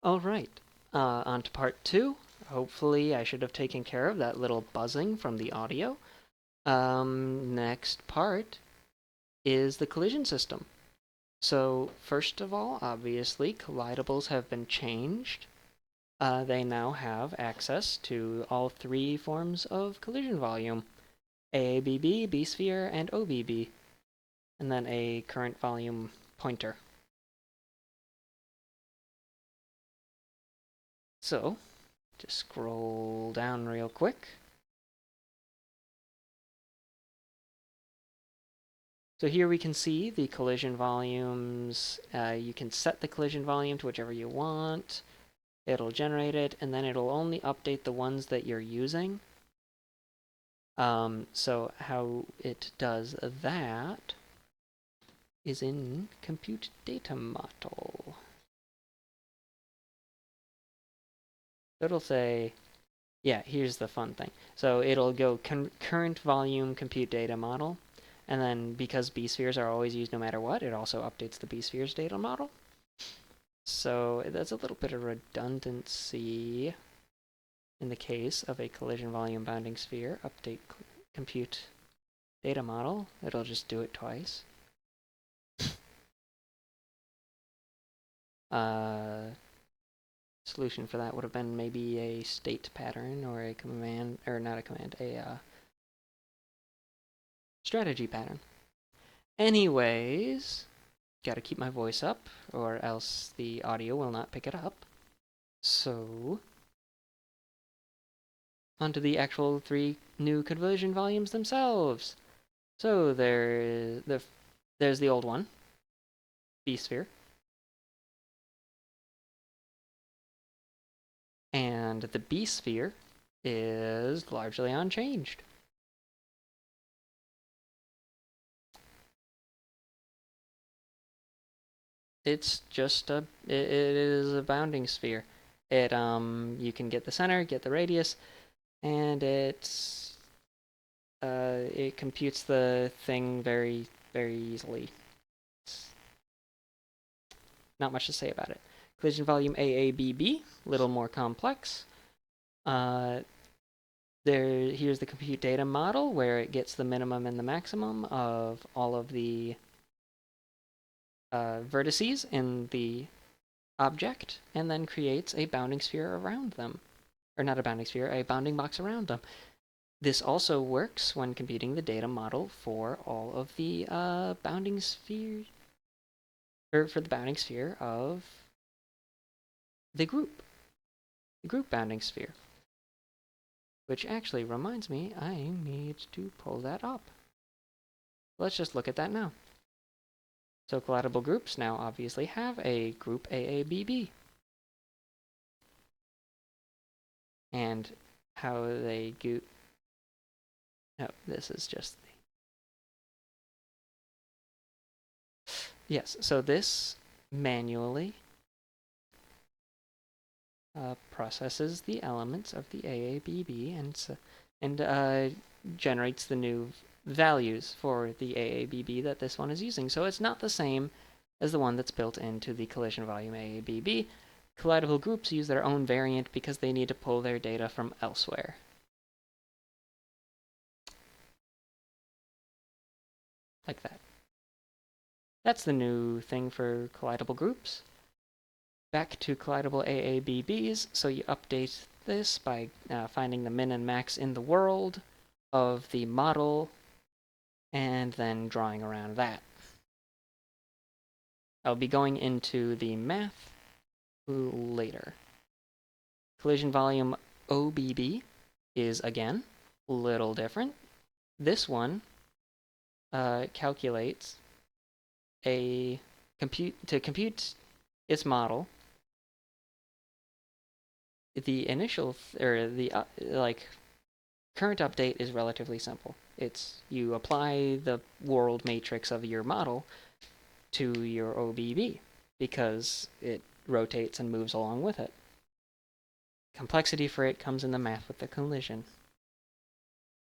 All right, on to part two. Hopefully, I should have taken care of that little buzzing from the audio. Next part is the collision system. So, first of all, obviously, collidables have been changed. They now have access to all three forms of collision volume: AABB, B-sphere, and OBB, and then a current volume pointer. So, just scroll down real quick. So here we can see the collision volumes. You can set the collision volume to whichever you want. It'll generate it, and then it'll only update the ones that you're using. So how it does that is in compute data model. It'll say, yeah, here's the fun thing. So it'll go current volume compute data model, and then because B-spheres are always used no matter what, it also updates the B-spheres data model. So that's a little bit of redundancy in the case of a collision volume bounding sphere. Update compute data model. It'll just do it twice. Solution for that would have been maybe a state pattern or a command, or not a command, a strategy pattern. Anyways, gotta keep my voice up or else the audio will not pick it up. So, onto the actual three new conversion volumes themselves. So there's the old one, B-sphere. And the B-sphere is largely unchanged. It's just it is a bounding sphere. You can get the center, get the radius, and it computes the thing very, very easily. It's not much to say about it. Collision volume AABB, little more complex. Here's the compute data model where it gets the minimum and the maximum of all of the vertices in the object, and then creates a bounding sphere around them. Or not a bounding sphere, a bounding box around them. This also works when computing the data model for all of the bounding sphere, or for the bounding sphere of the group bounding sphere. Which actually reminds me, I need to pull that up. Let's just look at that now. So collidable groups now obviously have a group AABB. And how they go... No, this is just... Yes, so this manually processes the elements of the AABB and generates the new values for the AABB that this one is using. So it's not the same as the one that's built into the collision volume AABB. Collidable groups use their own variant because they need to pull their data from elsewhere. Like that. That's the new thing for collidable groups. Back to collidable AABBs, so you update this by finding the min and max in the world of the model and then drawing around that. I'll be going into the math later. Collision volume OBB is, again, a little different. This one calculates to compute its model. The initial current update is relatively simple. It's you apply the world matrix of your model to your OBB because it rotates and moves along with it. Complexity for it comes in the math with the collision,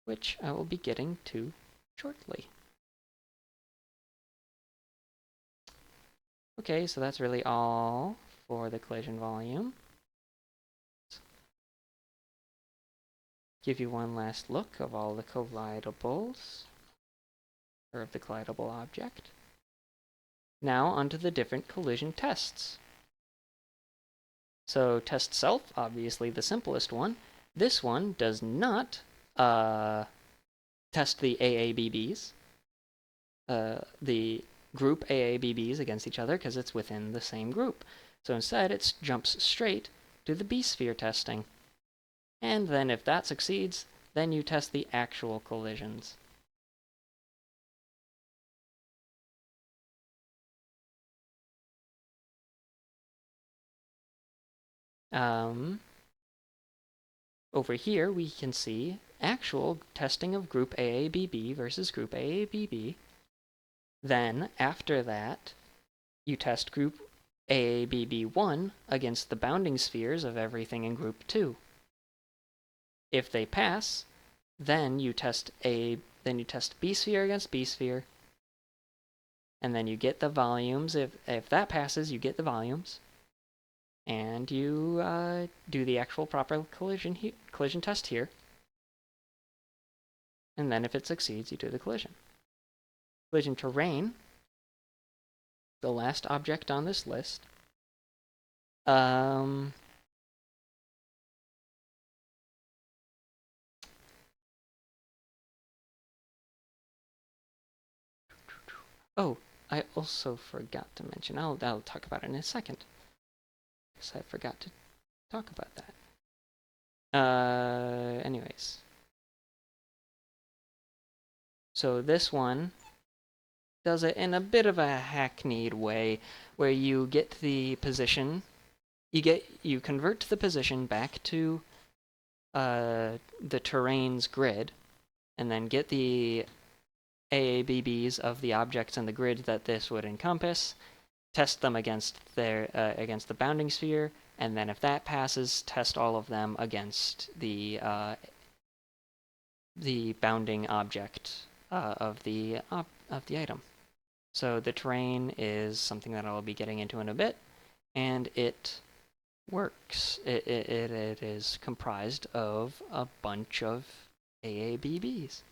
which I will be getting to shortly. Okay, so that's really all for the collision volume. Give you one last look of all the collidables, or of the collidable object. Now onto the different collision tests. So test self, obviously the simplest one. This one does not test the AABBs, the group AABBs against each other, because it's within the same group. So instead, it jumps straight to the B-sphere testing. And then if that succeeds, then you test the actual collisions. Over here, we can see actual testing of group AABB versus group AABB. Then, after that, you test group AABB1 against the bounding spheres of everything in group 2. If they pass, then you test B sphere against B sphere, and then you get the volumes. If that passes, you get the volumes, and you do the actual proper collision test here. And then if it succeeds, you do the collision. Collision terrain, the last object on this list. Oh, I also forgot to mention, I'll talk about it in a second, because I forgot to talk about that. Anyways. So this one does it in a bit of a hackneyed way, where you get the position, you convert the position back to the terrain's grid, and then get the AABBs of the objects in the grid that this would encompass, test them against against the bounding sphere, and then if that passes, test all of them against the bounding object of the item. So the terrain is something that I'll be getting into in a bit, and it works. It is comprised of a bunch of AABBs.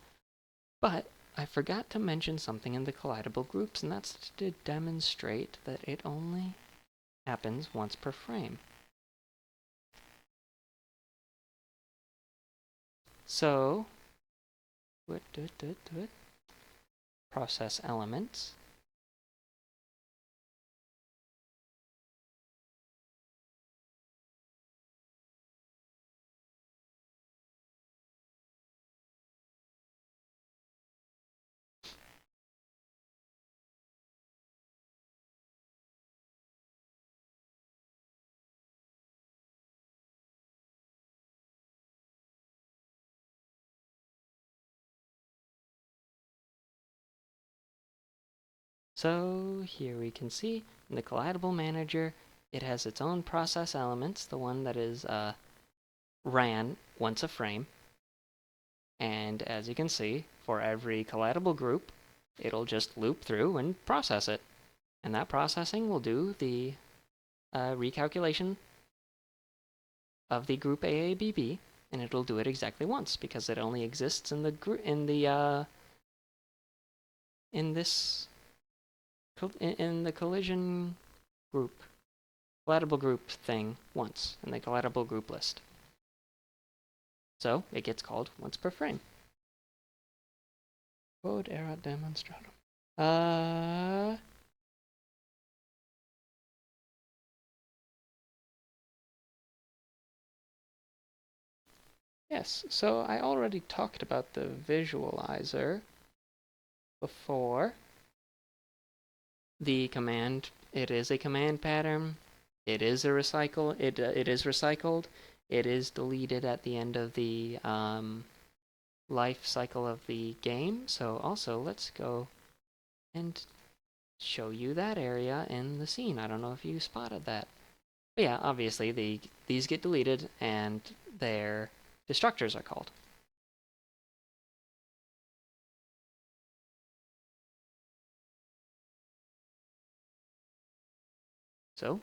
But I forgot to mention something in the collidable groups, and that's to demonstrate that it only happens once per frame. So, process elements. So here we can see in the collidable manager, it has its own process elements, the one that is ran once a frame. And as you can see, for every collidable group, it'll just loop through and process it. And that processing will do the recalculation of the group AABB, and it'll do it exactly once because it only exists in the collision group, collidable group thing once in the collidable group list. So it gets called once per frame. Quod erat demonstratum. Yes, so I already talked about the visualizer before. The command, it is a command pattern. It is a recycle. It is recycled. It is deleted at the end of the life cycle of the game. So also, let's go and show you that area in the scene. I don't know if you spotted that. But yeah, obviously these get deleted and their destructors are called. So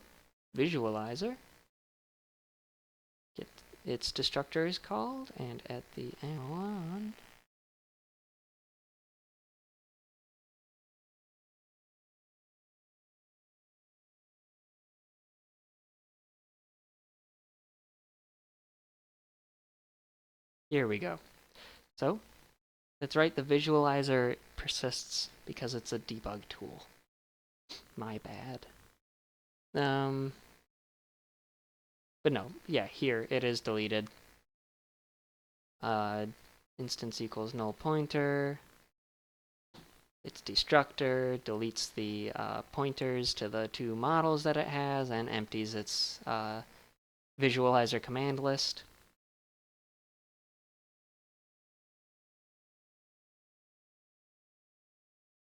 visualizer. Get its destructor is called, and at the end one, here we go. So that's right, the visualizer persists because it's a debug tool. My bad. But no, yeah, here it is deleted. Instance equals null pointer. Its destructor deletes the pointers to the two models that it has and empties its visualizer command list.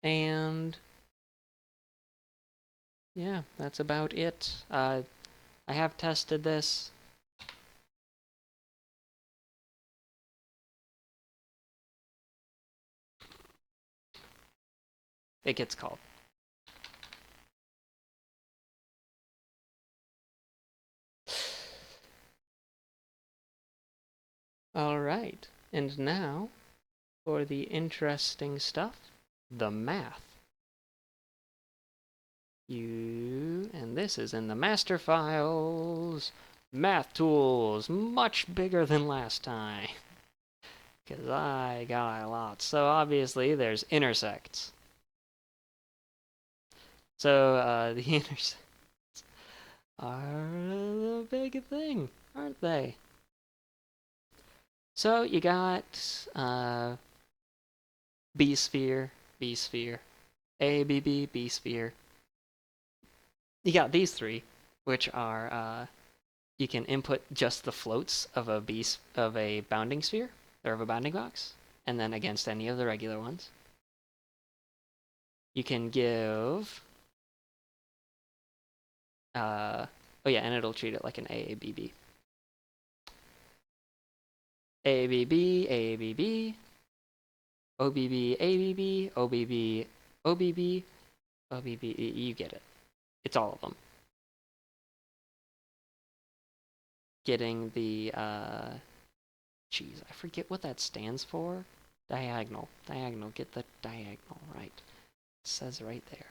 And yeah, that's about it. I have tested this. It gets called. All right, and now for the interesting stuff, the math. And this is in the master files. Math tools, much bigger than last time. Because I got a lot. So obviously there's intersects. So the intersects are the big thing, aren't they? So you got B-sphere, B-sphere, ABB, B-sphere. You got these three, which are you can input just the floats of a bounding sphere or of a bounding box, and then against any of the regular ones. You can give oh yeah, and it'll treat it like an AABB. AABB, AABB, OBB, ABB, OBB, OBB, OBB, you get it. It's all of them. Getting the, geez, I forget what that stands for. Diagonal. Diagonal. Get the diagonal right. It says right there.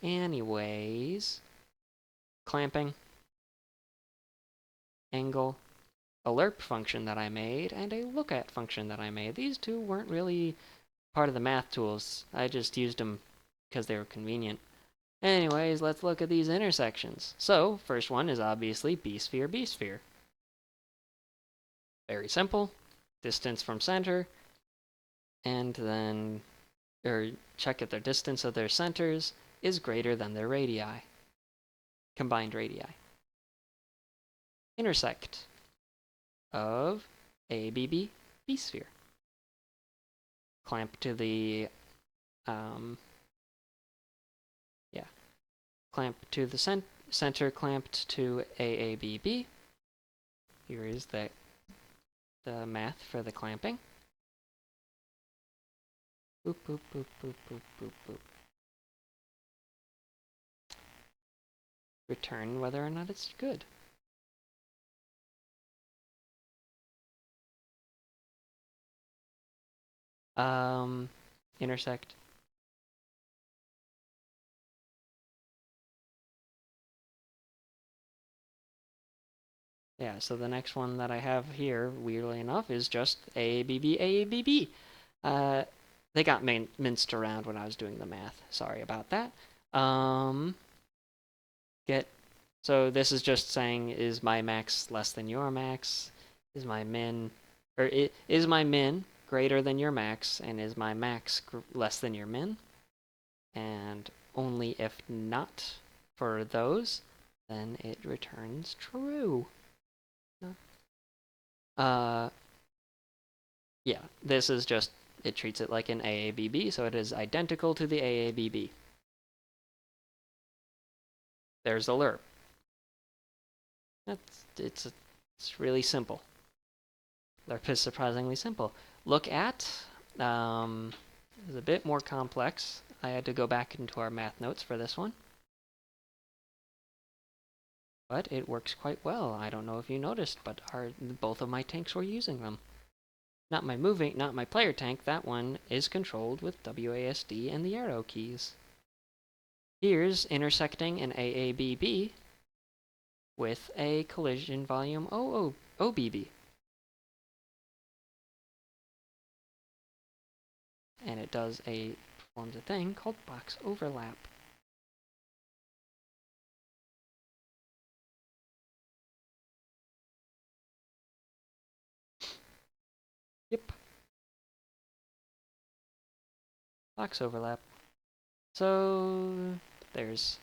Anyways, clamping, angle, a lerp function that I made, and a lookat function that I made. These two weren't really part of the math tools. I just used them because they were convenient. Anyways, let's look at these intersections. So, first one is obviously B-sphere, B-sphere. Very simple. Distance from center, and then, or check if their distance of their centers is greater than their radii. Combined radii. Intersect of ABB, B-sphere. Clamp to the, clamp to the center, clamped to AABB. Here is the math for the clamping. Boop, boop, boop, boop, boop, boop, boop. Return whether or not it's good. Intersect. Yeah, so the next one that I have here, weirdly enough, is just AABB, AABB. They got minced around when I was doing the math. Sorry about that. So this is just saying, is my max less than your max? Is my min, or is my min greater than your max, and is my max less than your min? And only if not for those, then it returns true. Yeah, this is just, it treats it like an AABB, so it is identical to the AABB. There's the lerp. It's really simple. Lerp is surprisingly simple. Look at, it's a bit more complex. I had to go back into our math notes for this one. but it works quite well. I don't know if you noticed, but both of my tanks were using them. Not my player tank, that one is controlled with WASD and the arrow keys. Here's intersecting an AABB with a collision volume OBB. And it performs a thing called box overlap. Yep. Box overlap. So there's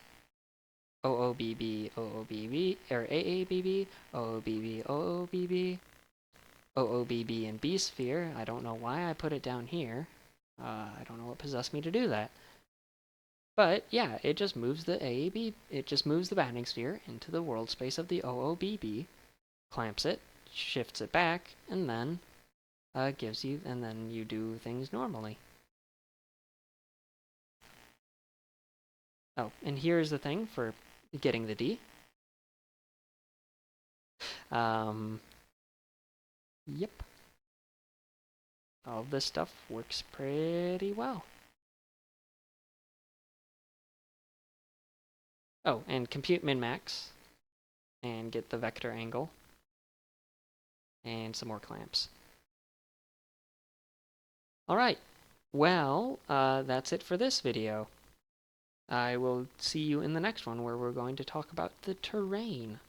OOBB, OOBB, or AABB, OOBB, OOBB, OOBB, and B sphere. I don't know why I put it down here. I don't know what possessed me to do that. But yeah, it just moves the AAB, it just moves the bounding sphere into the world space of the OOBB, clamps it, shifts it back, and then and then you do things normally. Oh, and here's the thing for getting the D. Yep. All this stuff works pretty well. Oh, and compute min-max, and get the vector angle, and some more clamps. Alright, well, that's it for this video. I will see you in the next one where we're going to talk about the terrain.